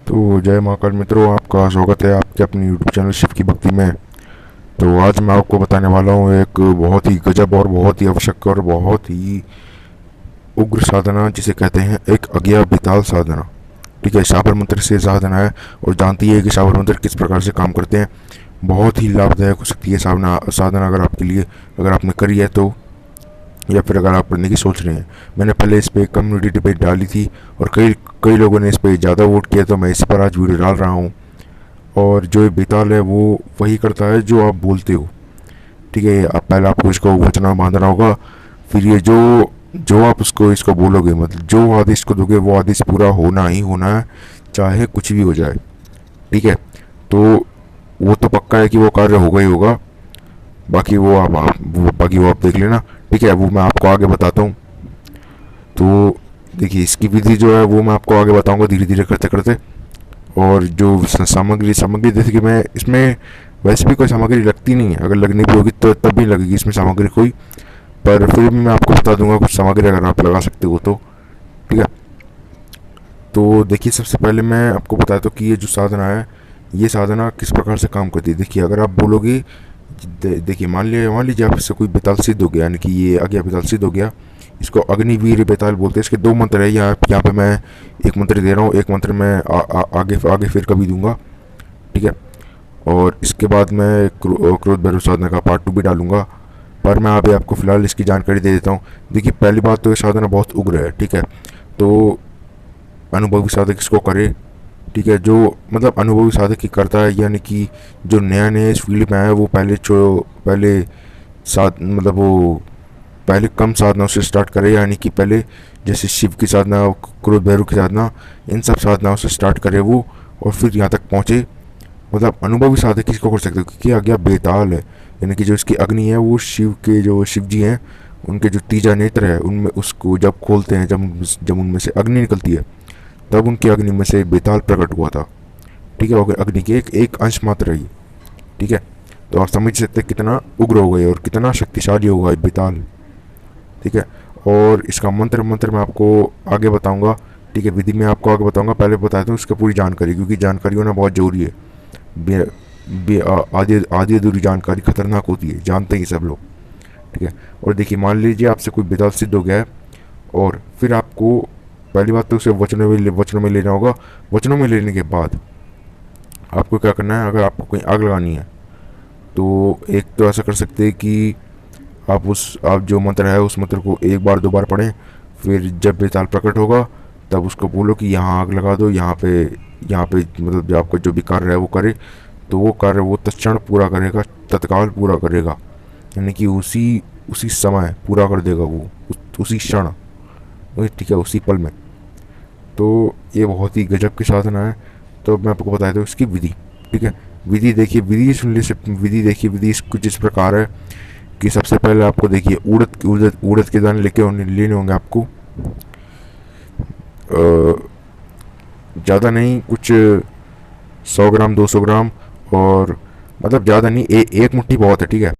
तो जय महाकाल मित्रों, आपका स्वागत है आपके अपनी यूट्यूब चैनल शिव की भक्ति में। तो आज मैं आपको बताने वाला हूँ एक बहुत ही गजब और बहुत ही आवश्यक और बहुत ही उग्र साधना, जिसे कहते हैं एक अज्ञा बेताल साधना। ठीक है, शाबर मंत्र से साधना है और जानती है कि शाबर मंत्र किस प्रकार से काम करते हैं। बहुत ही लाभदायक हो सकती है साधना साधना अगर आपके लिए, अगर आपने करी है तो, या फिर अगर आप पढ़ने की सोच रहे हैं। मैंने पहले इस पर कम्युनिटी डिबेट डाली थी और कई कई लोगों ने इस पर ज़्यादा वोट किया, तो मैं इस पर आज वीडियो डाल रहा हूँ। और जो ये बेताल है वो वही करता है जो आप बोलते हो। ठीक है, आप पहले आपको इसको वचना बांधना होगा, फिर ये जो जो आप उसको इसको बोलोगे, मतलब जो आदेश को दोगे वो आदेश पूरा होना ही होना है, चाहे कुछ भी हो जाए। ठीक है, तो वो तो पक्का है कि वो कार्य होगा ही होगा। बाकी वो आप देख लेना। ठीक है, वो मैं आपको आगे बताता हूँ। तो देखिए, इसकी विधि जो है वो मैं आपको आगे बताऊंगा धीरे धीरे करते करते। और जो सामग्री सामग्री जैसे कि मैं इसमें वैसे भी कोई सामग्री लगती नहीं है, अगर लगनी भी होगी तो तब भी लगेगी इसमें सामग्री कोई, पर फिर भी मैं आपको बता दूंगा कुछ सामग्री अगर आप लगा सकते हो तो। ठीक है, तो देखिए, सबसे पहले मैं आपको बताता हूँ कि ये जो साधना है, ये साधना किस प्रकार से काम करती है। देखिए, अगर आप बोलोगे, देखिए मान लीजिए आपसे कोई बेताल सिद्ध हो गया, यानी कि ये आ गया बेताल सिद्ध हो गया। इसको अग्निवीर बेताल बोलते हैं। इसके दो मंत्र है, यहाँ पे मैं एक मंत्र दे रहा हूँ, एक मंत्र मैं आगे आगे फिर कभी दूंगा। ठीक है, और इसके बाद मैं क्रोध भैरव साधना का पार्ट 2 भी डालूंगा, पर मैं अभी आपको फिलहाल इसकी जानकारी दे देता हूँ। देखिए, पहली बात तो ये साधना बहुत उग्र है। ठीक है, तो अनुभवी साधक इसको करे। ठीक है, जो मतलब अनुभवी साधक ही करता है, यानी कि जो नया नया इस फील्ड में आया है वो पहले साध मतलब वो पहले कम साधनाओं से स्टार्ट करे, यानी कि पहले जैसे शिव की साधना, क्रोध भैरव की साधना, इन सब साधनाओं से स्टार्ट करे वो, और फिर यहाँ तक पहुँचे। मतलब अनुभवी साधक इसको कर सकते हो, क्योंकि आज्ञा बेताल है, यानी कि जो इसकी अग्नि है वो जो शिव जी हैं, उनके जो तीजा नेत्र है उनमें उसको जब खोलते हैं, जब उनमें से अग्नि निकलती है, तब उनकी अग्नि में से बेताल प्रकट हुआ था। ठीक है, और अग्नि के एक अंश मात्र है ये। ठीक है, तो आप समझ सकते हैं कितना उग्र हो गए और कितना शक्तिशाली होगा ये बेताल। ठीक है, और इसका मंत्र मंत्र मैं आपको आगे बताऊंगा। ठीक है, विधि में आपको आगे बताऊंगा, पहले बताता हूँ इसका पूरी जानकारी, क्योंकि जानकारी होना बहुत ज़रूरी है। आधी आधी अधूरी जानकारी खतरनाक होती है, जानते ही सब लोग। ठीक है, और देखिए, मान लीजिए आपसे कोई बेताल सिद्ध हो गया है, और फिर आपको पहली बात तो उसे वचनों में लेना होगा। वचनों में लेने के बाद आपको क्या करना है, अगर आपको कहीं आग लगानी है तो एक तो ऐसा कर सकते हैं कि आप जो मंत्र है उस मंत्र को एक बार दो बार पढ़ें, फिर जब बेताल प्रकट होगा तब उसको बोलो कि यहाँ आग लगा दो, यहाँ पे मतलब जो आपका जो भी कार्य है वो करे। तो वो कार्य वो तत्क्षण पूरा करेगा, तत्काल पूरा करेगा, यानी कि उसी उसी समय पूरा कर देगा वो, उसी क्षण। ठीक है, उसी पल में। तो ये बहुत ही गजब की साधना है। तो मैं आपको बता दूँ इसकी विधि। ठीक है, विधि देखिए, विधि कुछ इस प्रकार है कि सबसे पहले आपको देखिए उड़द के दाने लेने होंगे आपको। ज़्यादा नहीं, कुछ 100 ग्राम 200 ग्राम, और मतलब ज़्यादा नहीं, एक मुट्ठी बहुत है। ठीक है,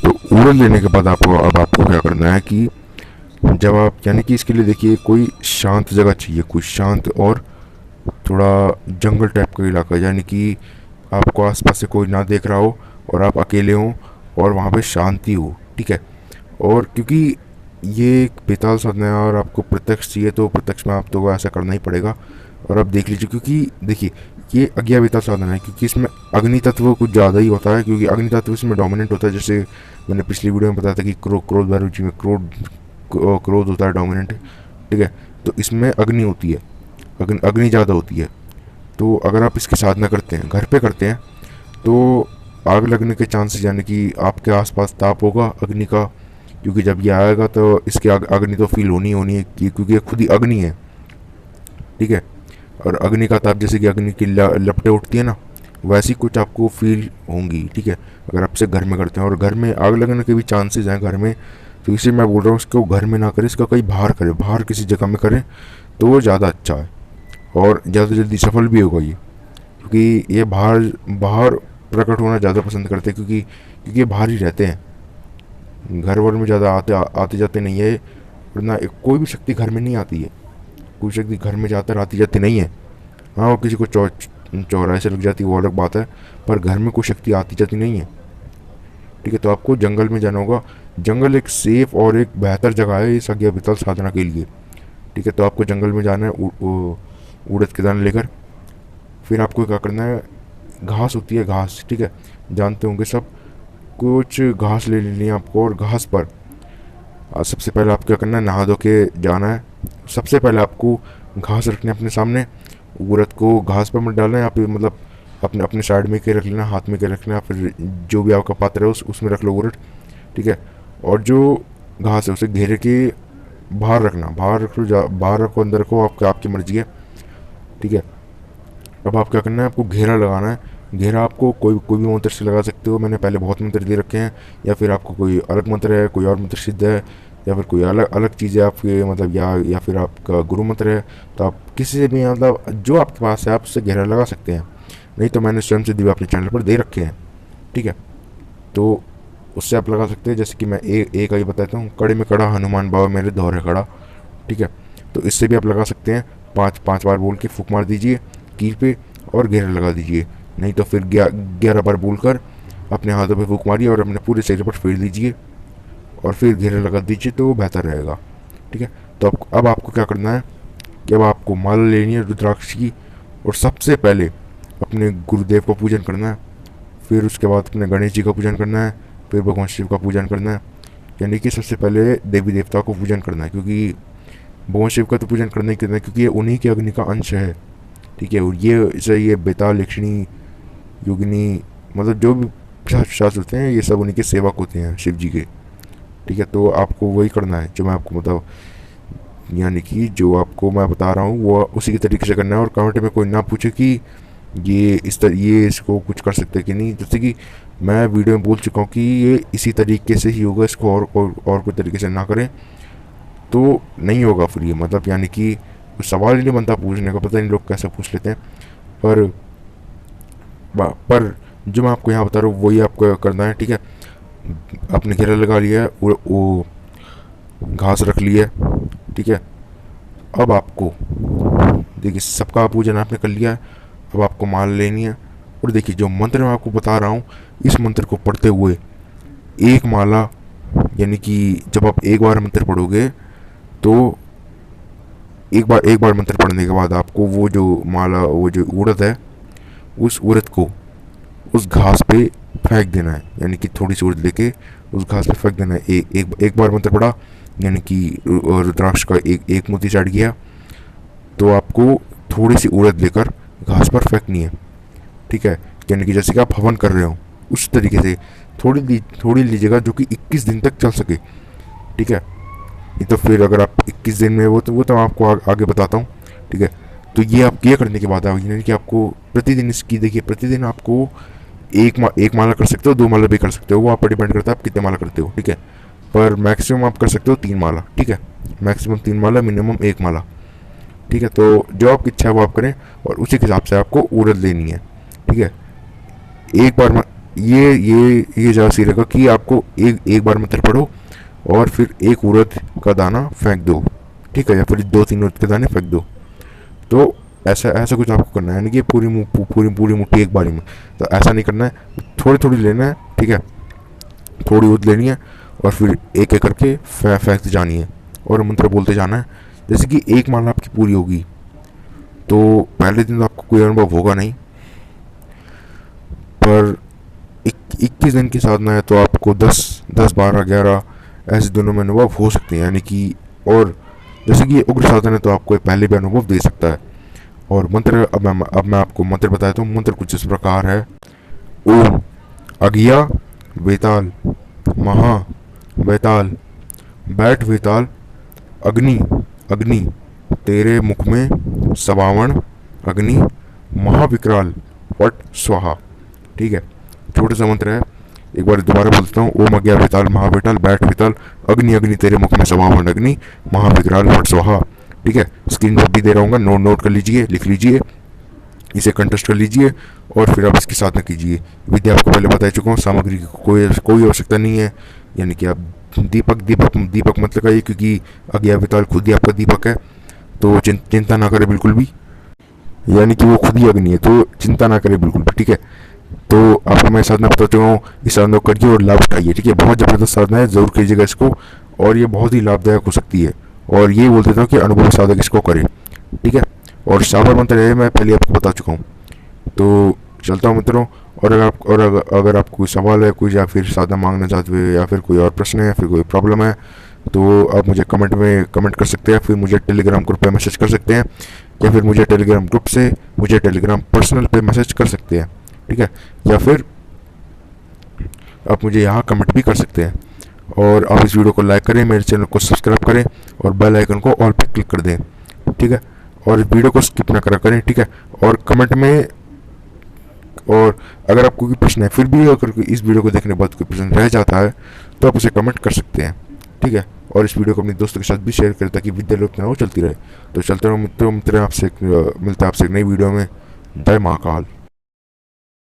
तो उड़द लेने के बाद आपको क्या करना है कि जब आप, यानी कि इसके लिए देखिए कोई शांत जगह चाहिए, कोई शांत और थोड़ा जंगल टाइप का इलाका, यानी कि आपको आसपास से कोई ना देख रहा हो और आप अकेले हों और वहाँ पे शांति हो। ठीक है, और क्योंकि ये एक बेताल साधना है और आपको प्रत्यक्ष चाहिए, तो प्रत्यक्ष में आप तो ऐसा करना ही पड़ेगा। और आप देख लीजिए, क्योंकि देखिए ये अज्ञा बेताल साधना है, क्योंकि इसमें अग्नि तत्व कुछ ज़्यादा ही होता है, क्योंकि अग्नि तत्व इसमें डोमिनेंट होता है। जैसे मैंने पिछली वीडियो में बताया था कि क्रोध भैरव जी में क्रोध होता है डोमिनेंट। ठीक है, तो इसमें अग्नि होती है, अग्नि ज़्यादा होती है। तो अगर आप इसकी साधना करते हैं, घर पे करते हैं, तो आग लगने के चांसेस, यानी कि आपके आसपास ताप होगा अग्नि का, क्योंकि जब ये आएगा तो इसकी अग्नि तो फील होनी है, क्योंकि ये खुद ही अग्नि है। ठीक है, और अग्नि का ताप, जैसे कि अग्नि की लपटें उठती है ना, वैसी कुछ आपको फील होंगी। ठीक है, अगर आपसे घर में करते हैं, और घर में आग लगने के भी चांसेस हैं घर में, तो इसे मैं बोल रहा हूँ इसको घर में ना करें, इसका कहीं बाहर करें, बाहर किसी जगह में करें तो वो ज़्यादा अच्छा है और ज़्यादा जल्दी सफल भी होगा ये। क्योंकि ये बाहर बाहर प्रकट होना ज़्यादा पसंद करते हैं, क्योंकि ये बाहर ही रहते हैं, घर वर में ज़्यादा आते जाते नहीं है। वरना कोई भी शक्ति घर में नहीं आती है, कोई शक्ति घर में ज़्यादातर आती जाती नहीं है। हाँ, वो किसी को चौराहे से लग जाती है वो अलग बात है, पर घर में कोई शक्ति आती जाती नहीं है। ठीक है, तो आपको जंगल में जाना होगा। जंगल एक सेफ और एक बेहतर जगह है इस अज्ञा वितल साधना के लिए। ठीक है, तो आपको जंगल में जाना है उड़द के दाने लेकर। फिर आपको क्या करना है, घास होती है घास, ठीक है, जानते होंगे सब। कुछ घास ले लेनी है आपको, और घास पर सबसे पहले आपको क्या करना है, नहा धो के जाना है। सबसे पहले आपको घास रखनी है अपने सामने। उड़द को घास पर मत डालना है, यहाँ पे मतलब अपने अपने साइड में के रख लेना, हाथ में के रख लेना, फिर जो भी आपका पात्र है उसमें रख लो उड़द। ठीक है, और जो घास है उसे घेरे के बाहर रखना, बाहर रख लो, बाहर रखो अंदर रखो, आपकी मर्जी है। ठीक है, अब आप क्या करना है, आपको घेरा लगाना है। घेरा आपको कोई भी मंत्र से लगा सकते हो, मैंने पहले बहुत मंत्र दे रखे हैं, या फिर आपको कोई अलग मंत्र है, कोई और मंत्र सिद्ध है, या फिर कोई अलग अलग चीज़ है आपके मतलब, या फिर आपका गुरु मंत्र है, तो आप किसी से भी मतलब जो आपके पास है आप उससे घेरा लगा सकते हैं। नहीं तो मैंने स्वयं सिद्धि भी अपने चैनल पर दे रखे हैं। ठीक है, तो उससे आप लगा सकते हैं। जैसे कि मैं एक आगे बताता हूँ, कड़े में कड़ा हनुमान बाबा मेरे दौरे खड़ा। ठीक है, तो इससे भी आप लगा सकते हैं। 5 बार बोल के फूक मार दीजिए कील पे और घेरा लगा दीजिए। नहीं तो फिर 11 बार बोलकर अपने हाथों पे फूक मारिए और अपने पूरे शरीर पर फेर दीजिए और फिर घेरा लगा दीजिए, तो वो बेहतर रहेगा। ठीक है, तो अब आपको क्या करना है कि अब आपको माला लेनी है रुद्राक्ष की, और सबसे पहले अपने गुरुदेव का पूजन करना है। फिर उसके बाद अपने गणेश जी का पूजन करना है, फिर भगवान शिव का पूजन करना है। यानी कि सबसे पहले देवी देवता को पूजन करना है, क्योंकि भगवान शिव का तो पूजन करना ही करना है, क्योंकि ये उन्हीं के अग्नि का अंश है। ठीक है, और ये बेताल यक्षिणी योगिनी मतलब जो भी शास्त्र होते हैं ये सब उन्हीं के सेवक होते हैं शिव जी के। ठीक है, तो आपको वही करना है जो मैं आपको मतलब, यानी कि जो आपको मैं बता रहा हूँ वो उसी के तरीके से करना है। और कमेंट में कोई ना पूछे कि ये ये इसको कुछ कर सकते कि नहीं, जैसे कि मैं वीडियो में बोल चुका हूँ कि ये इसी तरीके से ही होगा, इसको और कोई तरीके से ना करें तो नहीं होगा फिर ये मतलब, यानी कि कुछ सवाल ही नहीं बनता पूछने का, पता नहीं लोग कैसे पूछ लेते हैं। पर जो मैं आपको यहाँ बता रहा हूँ वही आपको करना है। ठीक है, आपने घेरा लगा लिया है, वो घास रख ली है। ठीक है, अब आपको देखिए सबका पूजन आपने कर लिया है। अब आपको माला लेनी है, और देखिए जो मंत्र मैं आपको बता रहा हूँ इस मंत्र को पढ़ते हुए एक माला, यानी कि जब आप एक बार मंत्र पढ़ोगे तो एक बार मंत्र पढ़ने के बाद आपको वो जो माला, वो जो उड़द है, उस उड़द को उस घास पे फेंक देना है। यानी कि थोड़ी सी उड़द लेके उस घास पे फेंक देना है। एक बार मंत्र पढ़ा, यानी कि रुद्राक्ष का एक मोती चढ़ गया, तो आपको थोड़ी सी उड़द लेकर घास पर फेंकनी है। ठीक है, यानी कि जैसे कि आप हवन कर रहे हो उस तरीके से थोड़ी लीजिएगा, जो कि 21 दिन तक चल सके। ठीक है, ये तो फिर अगर आप 21 दिन में वो तो मैं आपको आगे बताता हूँ। ठीक है, तो ये आप ये करने के बाद यानी कि आपको प्रतिदिन इसकी देखिए, प्रतिदिन आपको एक माला कर सकते हो, 2 माला भी कर सकते हो, वो आप पर डिपेंड करता है आप कितने माला करते हो। ठीक है, पर मैक्सिमम आप कर सकते हो 3 माला। ठीक है, मैक्सिमम 3 माला, मिनिमम 1 माला। ठीक है, तो जो आपकी इच्छा है वो आप करें, और उसी के हिसाब से आपको उड़द लेनी है। ठीक है, एक बार ये ज़्यादा सही रहेगा कि आपको एक बार मंत्र पढ़ो और फिर एक उड़द का दाना फेंक दो। ठीक है, या फिर 2-3 उड़द के दाने फेंक दो। तो ऐसा कुछ आपको करना है, यानी कि पूरी मुट्ठी एक बारी में तो ऐसा नहीं करना है, थोड़ी लेना है। ठीक है, थोड़ी उड़द लेनी है और फिर एक एक करके फेंकते जानी है और मंत्र बोलते जाना है। जैसे कि एक माला आपकी पूरी होगी तो पहले दिन तो आपको कोई अनुभव होगा नहीं, पर 21 दिन की साधना है तो आपको 10, 12, 11 ऐसे दिनों में अनुभव हो सकते हैं। यानी कि और जैसे कि उग्र साधन है तो आपको पहले भी अनुभव दे सकता है। और मंत्र अब मैं आपको मंत्र बताता हूँ। मंत्र कुछ इस प्रकार है, ओम अगिया वेताल महा वेताल बैठ वेताल अग्नि अग्नि तेरे मुख में सवावण अग्नि महाविकराल पट स्वाहा। ठीक है, छोटा सा मंत्र है, एक बार दोबारा बोलता हूँ। ओम अज्ञा वेताल महावेताल बैठ वेताल अग्नि अग्नि तेरे मुख में सवावण अग्नि महाविकराल पट स्वाहा। ठीक है, स्क्रीन पर भी दे रहा हूँ, नोट कर लीजिए, लिख लीजिए, इसे कंटेस्ट कर लीजिए और फिर आप इसकी साधना कीजिए। विद्या आपको पहले बता चुका हूँ, सामग्री की कोई आवश्यकता नहीं है। यानी कि आप दीपक मत लगाइए, क्योंकि अज्ञा वेताल खुद ही आपका दीपक है, तो चिंता ना करें बिल्कुल भी। यानी कि वो खुद ही अग्नि है, तो चिंता ना करें बिल्कुल भी, ठीक है। तो आपको मैं साधना बता चुका हूँ, इस साधना को करिए और लाभ उठाइए, ठीक है। बहुत ज़बरदस्त साधना है, ज़रूर कीजिएगा इसको, और ये बहुत ही लाभदायक हो सकती है। और ये बोल देता हूँ कि अनुभवी साधक इसको करे, ठीक है। और साबर मंत्र है मैं पहले आपको बता चुका हूँ। तो चलता हूँ मित्रों। और अगर आपको कोई सवाल है, कोई, या फिर साधना मांगना चाहते हो, या फिर कोई और प्रश्न है, या फिर कोई प्रॉब्लम है, तो आप मुझे कमेंट में कमेंट कर सकते हैं, फिर मुझे टेलीग्राम ग्रुप पे मैसेज कर सकते हैं, या फिर मुझे टेलीग्राम ग्रुप से मुझे टेलीग्राम पर्सनल पे मैसेज कर सकते हैं, ठीक है। या फिर आप मुझे यहाँ कमेंट भी कर सकते हैं। और आप इस वीडियो को लाइक करें, मेरे चैनल को सब्सक्राइब करें, और बेल आइकन को ऑल पे क्लिक कर दें, ठीक है। और इस वीडियो को स्किप ना करा करें, ठीक है। और कमेंट में, और अगर आपको कोई प्रश्न है, फिर भी अगर इस वीडियो को देखने के बाद कोई प्रश्न रह जाता है, तो आप उसे कमेंट कर सकते हैं, ठीक है। और इस वीडियो को अपने दोस्तों के साथ भी शेयर करें, ताकि विद्या लोक वो चलती रहे। तो चलते रहो मित्रों, मिलते हैं आपसे एक नई वीडियो में। जय महाकाल।